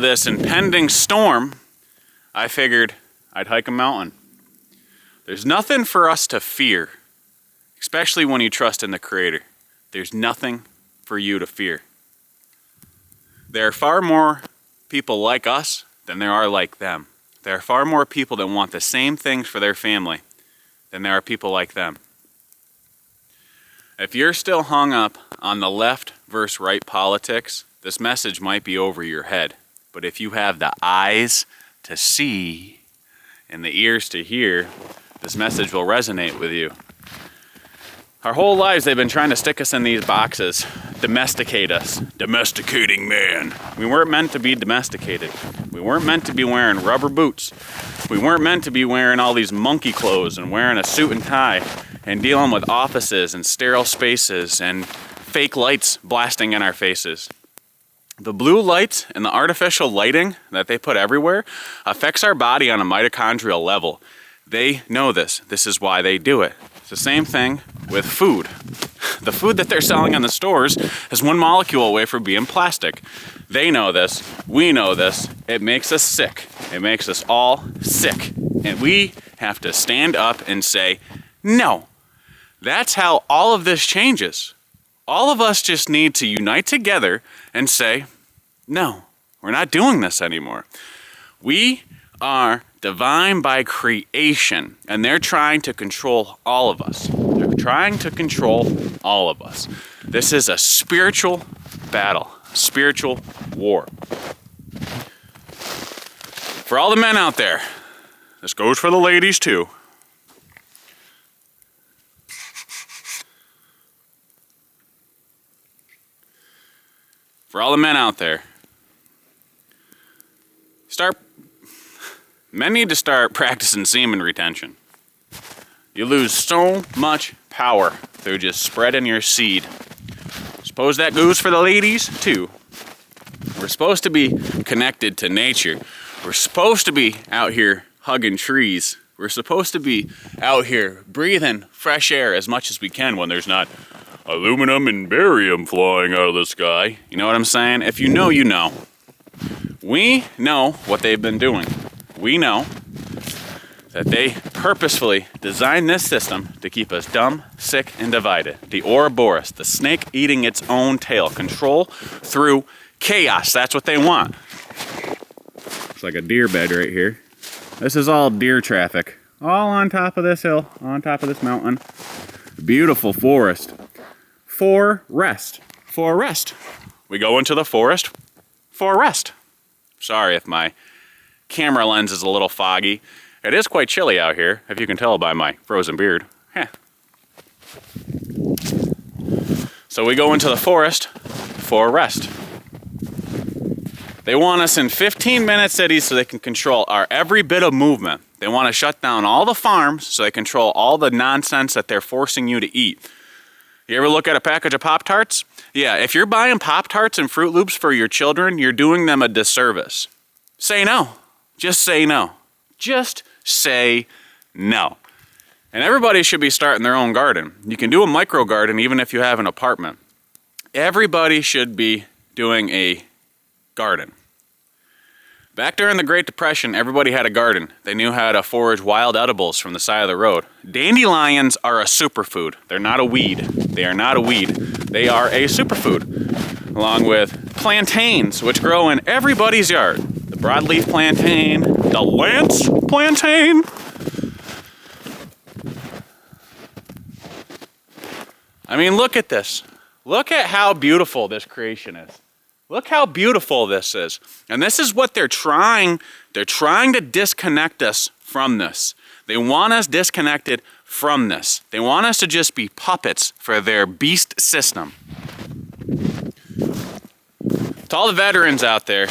this impending storm, I figured I'd hike a mountain. There's nothing for us to fear, especially when you trust in the Creator. There's nothing for you to fear. There are far more people like us than there are like them. There are far more people that want the same things for their family than there are people like them. If you're still hung up on the left versus right politics, this message might be over your head. But if you have the eyes to see and the ears to hear, this message will resonate with you. Our whole lives they've been trying to stick us in these boxes, domesticate us. Domesticating man. We weren't meant to be domesticated. We weren't meant to be wearing rubber boots. We weren't meant to be wearing all these monkey clothes and wearing a suit and tie and dealing with offices and sterile spaces and fake lights blasting in our faces. The blue lights and the artificial lighting that they put everywhere affects our body on a mitochondrial level. They know this. This is why they do it. It's the same thing with food. The food that they're selling in the stores is one molecule away from being plastic. They know this. We know this. It makes us sick. It makes us all sick. And we have to stand up and say, no. That's how all of this changes. All of us just need to unite together and say, no, we're not doing this anymore. We are divine by creation, and they're trying to control all of us. They're trying to control all of us. This is a spiritual battle, a spiritual war. For all the men out there, this goes for the ladies too. For all the men out there, men need to start practicing semen retention. You lose so much power through just spreading your seed. Suppose that goes for the ladies too. We're supposed to be connected to nature. We're supposed to be out here hugging trees. We're supposed to be out here breathing fresh air as much as we can when there's not aluminum and barium flying out of the sky. You know what I'm saying? If you know, you know. We know what they've been doing. We know that they purposefully designed this system to keep us dumb, sick, and divided. The Ouroboros, the snake eating its own tail. Control through chaos. That's what they want. It's like a deer bed right here. This is all deer traffic. All on top of this hill, on top of this mountain. Beautiful forest. For rest. For rest. We go into the forest for rest. Sorry if my camera lens is a little foggy. It is quite chilly out here, if you can tell by my frozen beard. Heh. So we go into the forest for rest. They want us in 15-minute cities so they can control our every bit of movement. They want to shut down all the farms so they control all the nonsense that they're forcing you to eat. You ever look at a package of Pop-Tarts? Yeah, if you're buying Pop-Tarts and Fruit Loops for your children, you're doing them a disservice. Say no. Just say no. Just say no. And everybody should be starting their own garden. You can do a micro garden even if you have an apartment. Everybody should be doing a garden. Back during the Great Depression, everybody had a garden. They knew how to forage wild edibles from the side of the road. Dandelions are a superfood. They're not a weed. They are not a weed. They are a superfood, along with plantains, which grow in everybody's yard. The broadleaf plantain, the lance plantain. I mean, look at this. Look at how beautiful this creation is. Look how beautiful this is. And this is what they're trying to disconnect us from this. They want us disconnected from this. They want us to just be puppets for their beast system. To all the veterans out there,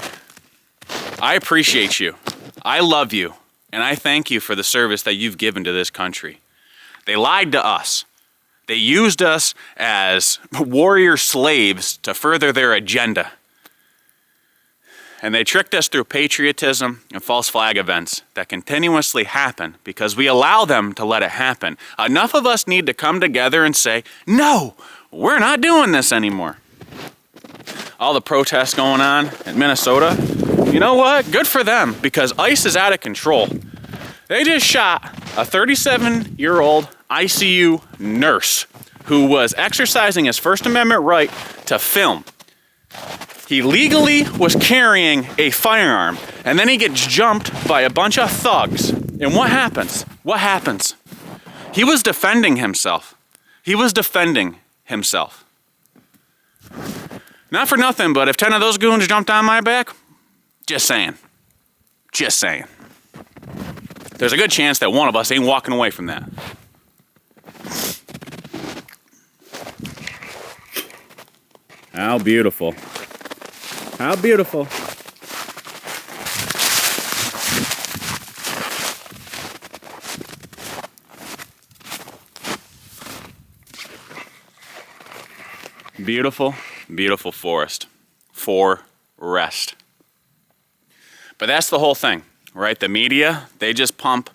I appreciate you. I love you. And I thank you for the service that you've given to this country. They lied to us. They used us as warrior slaves to further their agenda. And they tricked us through patriotism and false flag events that continuously happen because we allow them to let it happen. Enough of us need to come together and say, no, we're not doing this anymore. All the protests going on in Minnesota, you know what? Good for them, because ICE is out of control. They just shot a 37-year-old ICU nurse who was exercising his First Amendment right to film. He legally was carrying a firearm, and then he gets jumped by a bunch of thugs. And what happens? What happens? He was defending himself. He was defending himself. Not for nothing, but if 10 of those goons jumped on my back, just saying. Just saying. There's a good chance that one of us ain't walking away from that. How beautiful. How beautiful. Beautiful, beautiful forest. Forest. But that's the whole thing, right? The media, they just pump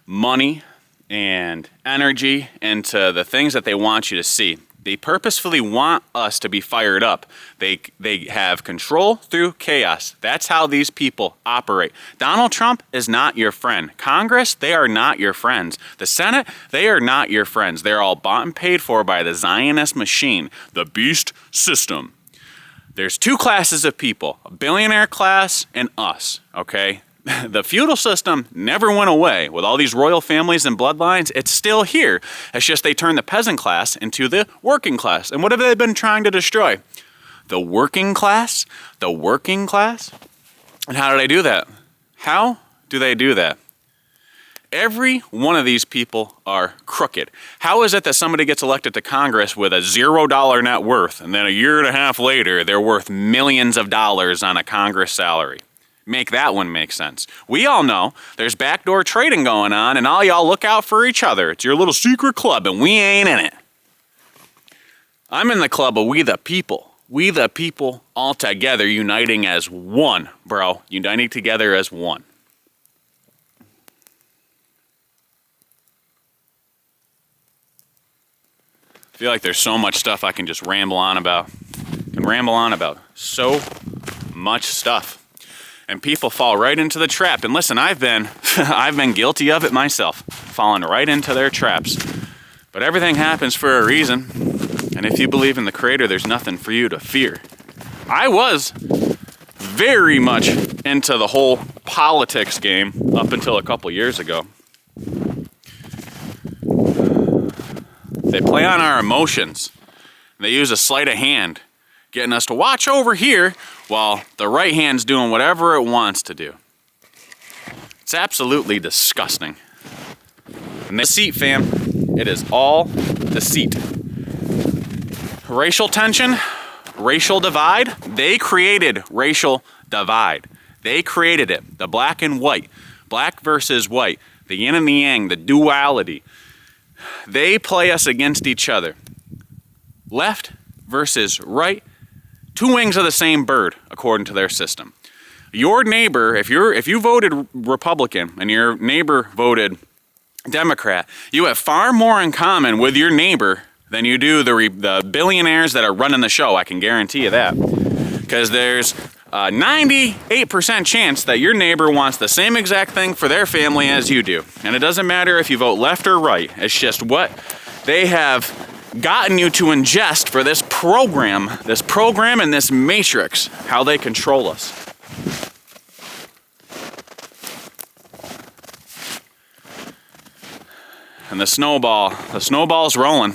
money and energy into the things that they want you to see. They purposefully want us to be fired up. They have control through chaos. That's how these people operate. Donald Trump is not your friend. Congress, they are not your friends. The Senate, they are not your friends. They're all bought and paid for by the Zionist machine, the beast system. There's two classes of people, a billionaire class and us, okay? The feudal system never went away. With all these royal families and bloodlines, it's still here. It's just they turned the peasant class into the working class. And what have they been trying to destroy? The working class? The working class? And how do they do that? How do they do that? Every one of these people are crooked. How is it that somebody gets elected to Congress with a $0 net worth, and then a year and a half later, they're worth millions of dollars on a Congress salary? Make that one make sense. We all know there's backdoor trading going on, and all y'all look out for each other. It's your little secret club, and we ain't in it. I'm in the club of we the people. We the people all together, uniting as one, bro. Uniting together as one. I feel like there's so much stuff I can just ramble on about. So much stuff. And people fall right into the trap. And listen, I've been guilty of it myself, falling right into their traps. But everything happens for a reason. And if you believe in the Creator, there's nothing for you to fear. I was very much into the whole politics game up until a couple years ago. They play on our emotions. They use a sleight of hand, getting us to watch over here while the right hand's doing whatever it wants to do. It's absolutely disgusting. And deceit, fam. It is all deceit. Racial tension, racial divide. They created racial divide. They created it. The black and white. Black versus white. The yin and the yang. The duality. They play us against each other. Left versus right. Two wings of the same bird, according to their system. Your neighbor, if you voted Republican and your neighbor voted Democrat, you have far more in common with your neighbor than you do the billionaires that are running the show. I can guarantee you that. Because there's a 98% chance that your neighbor wants the same exact thing for their family as you do. And it doesn't matter if you vote left or right. It's just what they have gotten you to ingest for this program and this matrix, how they control us. And the snowball's rolling.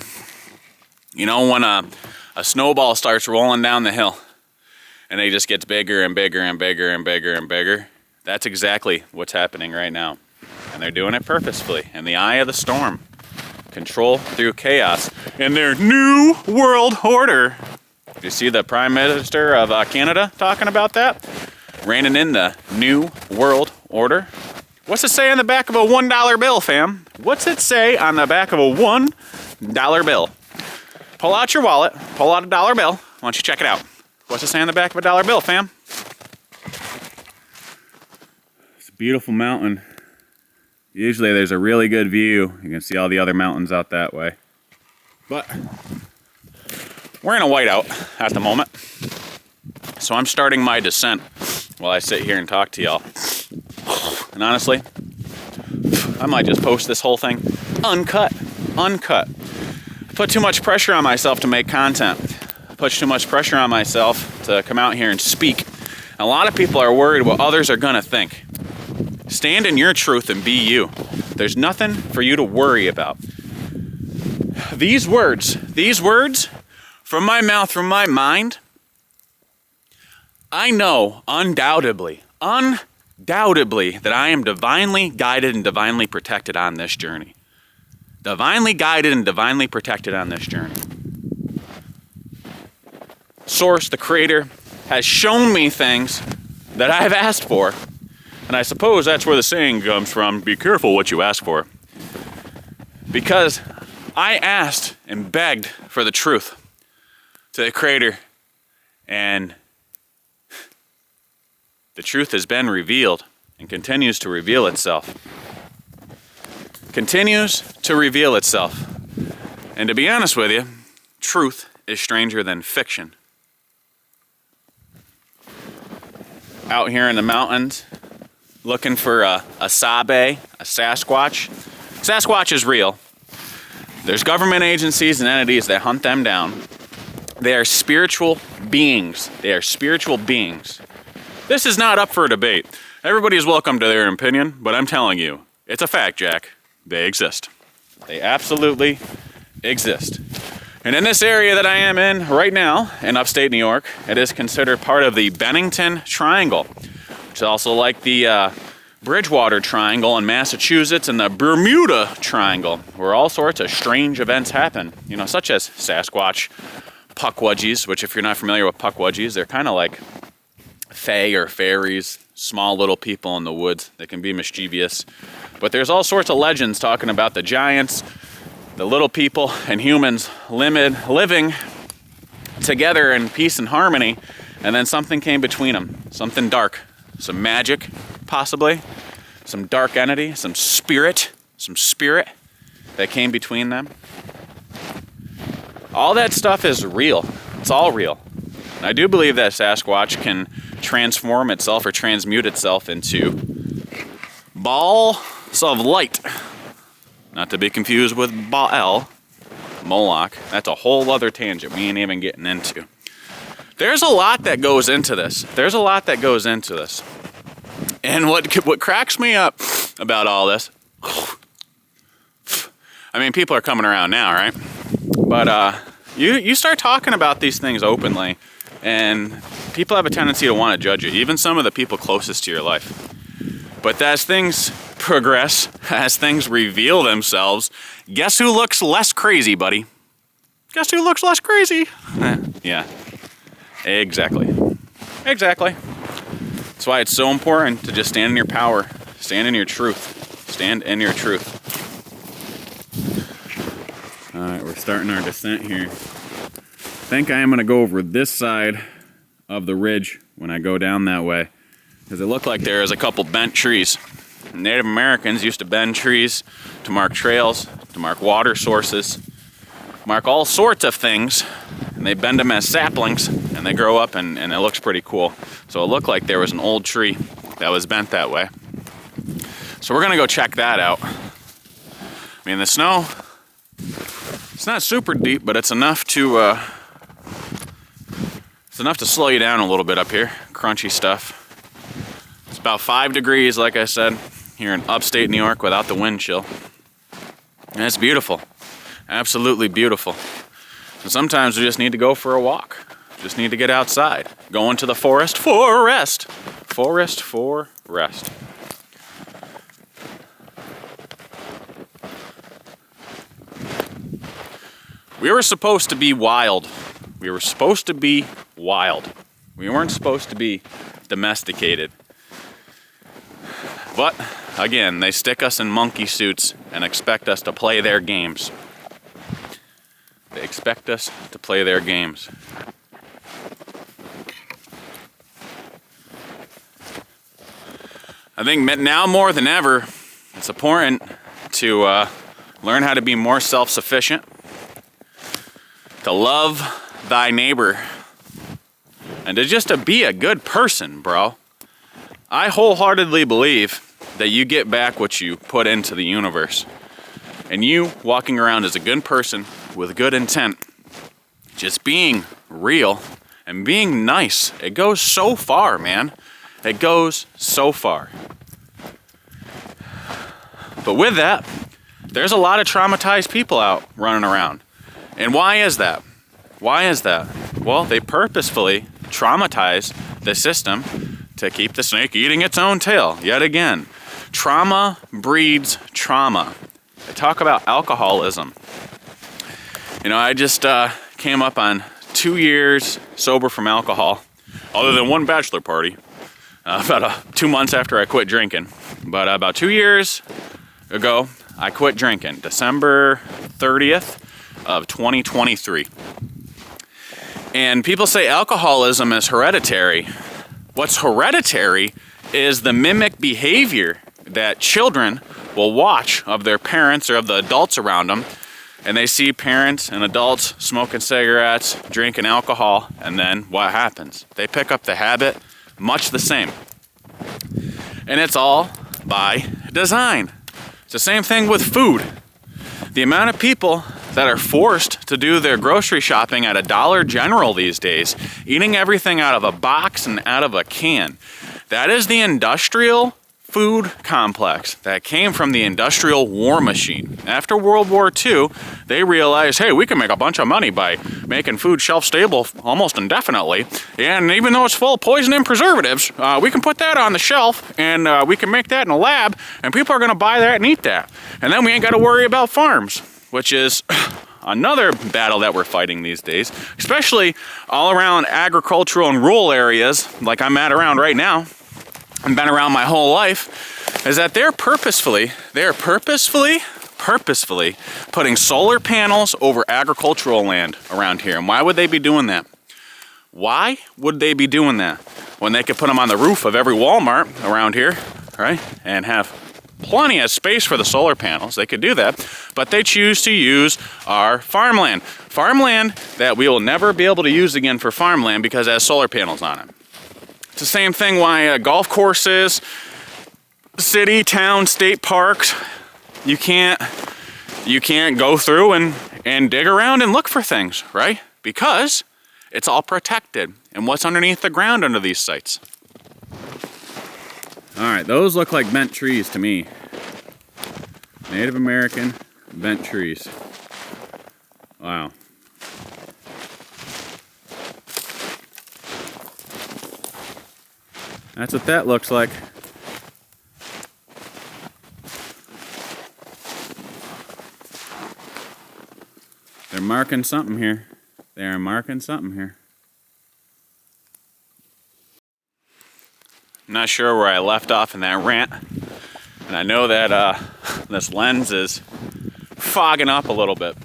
You know, when a snowball starts rolling down the hill and it just gets bigger and bigger and bigger and bigger and bigger, that's exactly what's happening right now. And they're doing it purposefully in the eye of the storm. Control through chaos in their new world order. Do you see the Prime Minister of Canada talking about that? Reigning in the new world order. What's it say on the back of a $1 bill, fam? What's it say on the back of a $1 bill? Pull out your wallet, pull out a dollar bill. Why don't you check it out? What's it say on the back of a dollar bill, fam? It's a beautiful mountain. Usually there's a really good view. You can see all the other mountains out that way. But we're in a whiteout at the moment. So I'm starting my descent while I sit here and talk to y'all. And honestly, I might just post this whole thing uncut. I put too much pressure on myself to make content. I put too much pressure on myself to come out here and speak. And a lot of people are worried what others are gonna think. Stand in your truth and be you. There's nothing for you to worry about. These words from my mouth, from my mind, I know undoubtedly that I am divinely guided and divinely protected on this journey. Divinely guided and divinely protected on this journey. Source, the Creator, has shown me things that I've asked for. And I suppose that's where the saying comes from, be careful what you ask for. Because I asked and begged for the truth to the Creator, and the truth has been revealed and continues to reveal itself. Continues to reveal itself. And to be honest with you, truth is stranger than fiction. Out here in the mountains, looking for a sabe, a Sasquatch. Sasquatch is real. There's government agencies and entities that hunt them down. They are spiritual beings. They are spiritual beings. This is not up for debate. Everybody is welcome to their opinion, but I'm telling you, it's a fact, Jack. They exist. They absolutely exist. And in this area that I am in right now, in upstate New York, it is considered part of the Bennington Triangle, which is also like the Bridgewater Triangle in Massachusetts and the Bermuda Triangle, where all sorts of strange events happen, such as Sasquatch, Puckwudgies, which if you're not familiar with Puckwudgies, they're kind of like fae or fairies, small little people in the woods that can be mischievous. But there's all sorts of legends talking about the giants, the little people, and humans living together in peace and harmony, and then something came between them, something dark, some magic, possibly, some dark entity, some spirit that came between them. All that stuff is real. It's all real. And I do believe that Sasquatch can transform itself or transmute itself into balls of light. Not to be confused with Baal, Moloch. That's a whole other tangent we ain't even getting into. There's a lot that goes into this. And what cracks me up about all this, I mean, people are coming around now, right? But you start talking about these things openly, and people have a tendency to want to judge you, even some of the people closest to your life. But as things progress, as things reveal themselves, guess who looks less crazy, buddy? Guess who looks less crazy? Yeah, exactly. That's why it's so important to just stand in your power, stand in your truth, stand in your truth. All right, we're starting our descent here. I think I am going to go over this side of the ridge when I go down that way, because it looked like there is a couple bent trees. Native Americans used to bend trees to mark trails, to mark water sources, mark all sorts of things, and they bend them as saplings, and they grow up, and it looks pretty cool. So it looked like there was an old tree that was bent that way. So we're going to go check that out. I mean, the snow, it's not super deep, but it's enough to slow you down a little bit up here. Crunchy stuff. It's about 5 degrees, like I said, here in upstate New York without the wind chill. And it's beautiful. Absolutely beautiful. And sometimes we just need to go for a walk. Just need to get outside. Go into the forest for rest. Forest for rest. We were supposed to be wild. We were supposed to be wild. We weren't supposed to be domesticated. But, again, they stick us in monkey suits and expect us to play their games. They expect us to play their games. I think now more than ever, it's important to learn how to be more self-sufficient, to love thy neighbor, and to just to be a good person, bro. I wholeheartedly believe that you get back what you put into the universe. And you walking around as a good person with good intent, just being real and being nice, it goes so far, man. It goes so far. But with that, there's a lot of traumatized people out running around. And why is that? Why is that? Well, they purposefully traumatize the system to keep the snake eating its own tail. Yet again, trauma breeds trauma. I talk about alcoholism. You know, I just came up on 2 years sober from alcohol, other than one bachelor party, about 2 months after I quit drinking. But about 2 years ago, I quit drinking, December 30th of 2023. And people say alcoholism is hereditary. What's hereditary is the mimic behavior that children will watch of their parents or of the adults around them. And they see parents and adults smoking cigarettes, drinking alcohol, and then what happens? They pick up the habit, much the same. And it's all by design. It's the same thing with food. The amount of people that are forced to do their grocery shopping at a Dollar General these days, eating everything out of a box and out of a can, that is the industrial food complex that came from the industrial war machine. After World War II, they realized, hey, we can make a bunch of money by making food shelf stable almost indefinitely. And even though it's full of poison and preservatives, we can put that on the shelf and we can make that in a lab and people are gonna buy that and eat that. And then we ain't gotta worry about farms, which is another battle that we're fighting these days, especially all around agricultural and rural areas like I'm at around right now. I've been around my whole life, is that they're purposefully putting solar panels over agricultural land around here. And why would they be doing that? Why would they be doing that when they could put them on the roof of every Walmart around here, right? And have plenty of space for the solar panels. They could do that, but they choose to use our farmland. Farmland that we will never be able to use again for farmland because it has solar panels on it. It's the same thing why golf courses, city, town, state parks, you can't go through and dig around and look for things, right? Because it's all protected. And what's underneath the ground under these sites? All right, those look like bent trees to me. Native American bent trees. Wow. That's what that looks like. They're marking something here. They are marking something here. I'm not sure where I left off in that rant. And I know that this lens is fogging up a little bit.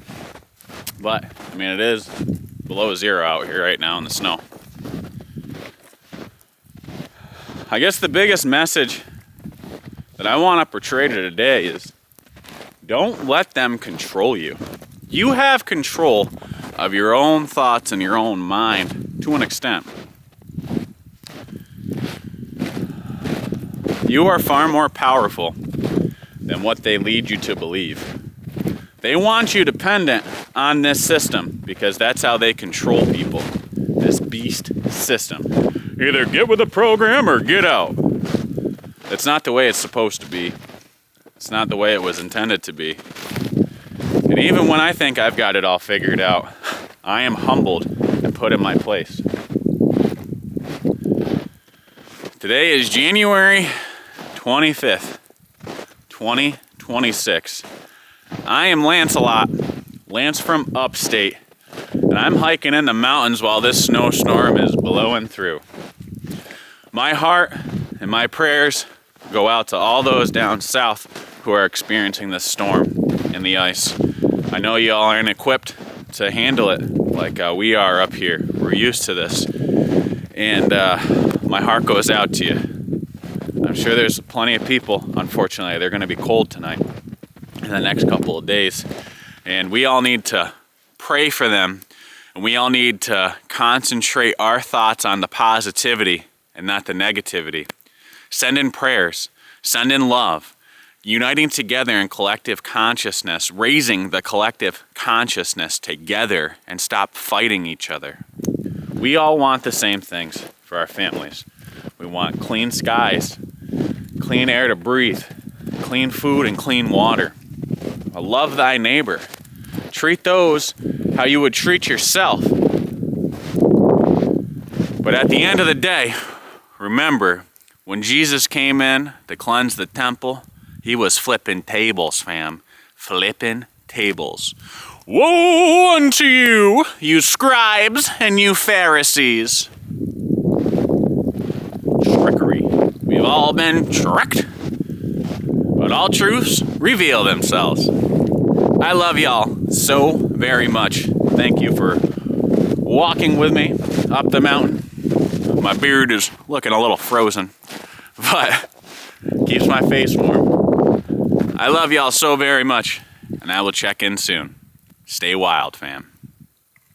But, I mean, it is below zero out here right now in the snow. I guess the biggest message that I want to portray today is don't let them control you. You have control of your own thoughts and your own mind to an extent. You are far more powerful than what they lead you to believe. They want you dependent on this system because that's how they control people. This beast system. Either get with the program or get out. It's not the way it's supposed to be. It's not the way it was intended to be. And even when I think I've got it all figured out, I am humbled and put in my place. Today is January 25th, 2026. I am Lancelot, Lance from upstate, and I'm hiking in the mountains while this snowstorm is blowing through. My heart and my prayers go out to all those down south who are experiencing this storm and the ice. I know y'all aren't equipped to handle it like we are up here. We're used to this. And my heart goes out to you. I'm sure there's plenty of people, unfortunately, they're going to be cold tonight in the next couple of days. And we all need to pray for them. And we all need to concentrate our thoughts on the positivity and not the negativity. Send in prayers, send in love, uniting together in collective consciousness, raising the collective consciousness together and stop fighting each other. We all want the same things for our families. We want clean skies, clean air to breathe, clean food and clean water. Love thy neighbor. Treat those how you would treat yourself. But at the end of the day, remember, when Jesus came in to cleanse the temple, he was flipping tables, fam. Flipping tables. Woe unto you, you scribes and you Pharisees. Trickery. We've all been tricked. But all truths reveal themselves. I love y'all so very much. Thank you for walking with me up the mountain. My beard is looking a little frozen, but keeps my face warm. I love y'all so very much, and I will check in soon. Stay wild, fam.